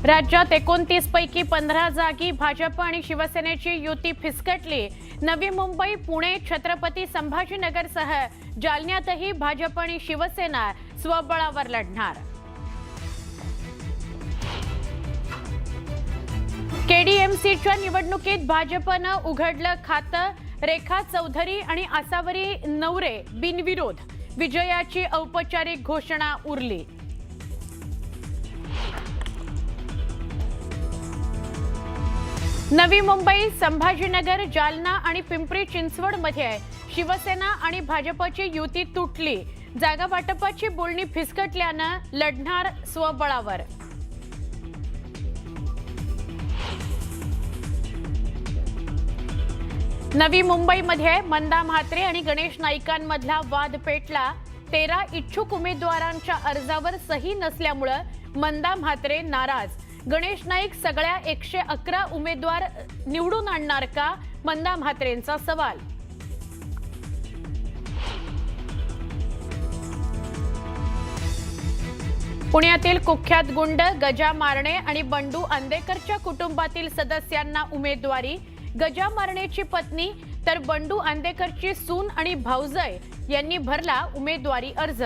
राज्यात 29 पैकी 15 जागी भाजप आणि शिवसेनेची युती फिसकटली। नवी मुंबई, पुणे, छत्रपती संभाजीनगरसह जालन्यातही भाजप आणि शिवसेना स्वबळावर लढणार। केडीएमसीच्या निवडणुकीत भाजपनं उघडलं खातं। रेखा चौधरी आणि आसावरी नवरे बिनविरोध, विजयाची औपचारिक घोषणा उरली। नवी मुंबई, संभाजीनगर, जालना आणि पिंपरी चिंचवडमध्ये शिवसेना आणि भाजपची युती तुटली। जागा वाटपाची बोलणी फिसकटल्यानं लढणार स्वबळावर। नवी मुंबईमध्ये मंदा म्हात्रे आणि गणेश नाईकांमधला वाद पेटला। 13 इच्छुक उमेदवारांच्या अर्जावर सही नसल्यामुळे मंदा म्हात्रे नाराज। गणेश नाईक सगळ्या 111 उमेदवार निवडून आणणार का, मंदा म्हात्रेंचा सवाल। पुण्यातील कुख्यात गुंड गजा मारणे आणि बंडू अंदेकरच्या कुटुंबातील सदस्यांना उमेदवारी। गजा मारणेची पत्नी तर बंडू अंदेकरची सून आणि भाऊजय यांनी भरला उमेदवारी अर्ज।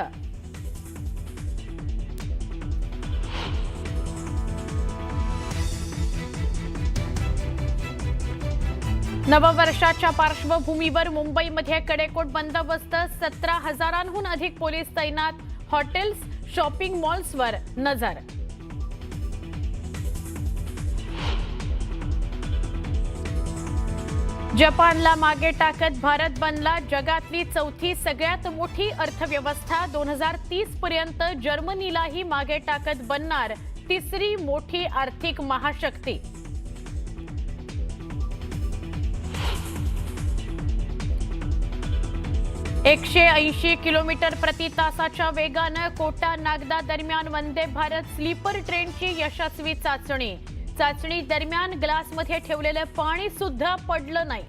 नववर्षाच्या पार्श्वभूमीवर मुंबईमध्ये कडेकोट बंदोबस्त, 17,000हून अधिक पोलीस तैनात। हॉटेल्स, शॉपिंग मॉल्सवर नजर। जपानला मागे टाकत भारत बनला जगातली चौथी सगळ्यात मोठी अर्थव्यवस्था। 2030 पर्यंत जर्मनीलाही मागे टाकत बनणार तिसरी मोठी आर्थिक महाशक्ती। 180 किलोमीटर प्रति तासाच्या वेगानं कोटा नागदा दरम्यान वंदे भारत स्लीपर ट्रेनची यशस्वी चाचणी। चाचणी दरम्यान ग्लासमध्ये ठेवलेलं पाणी सुद्धा पडलं नाही।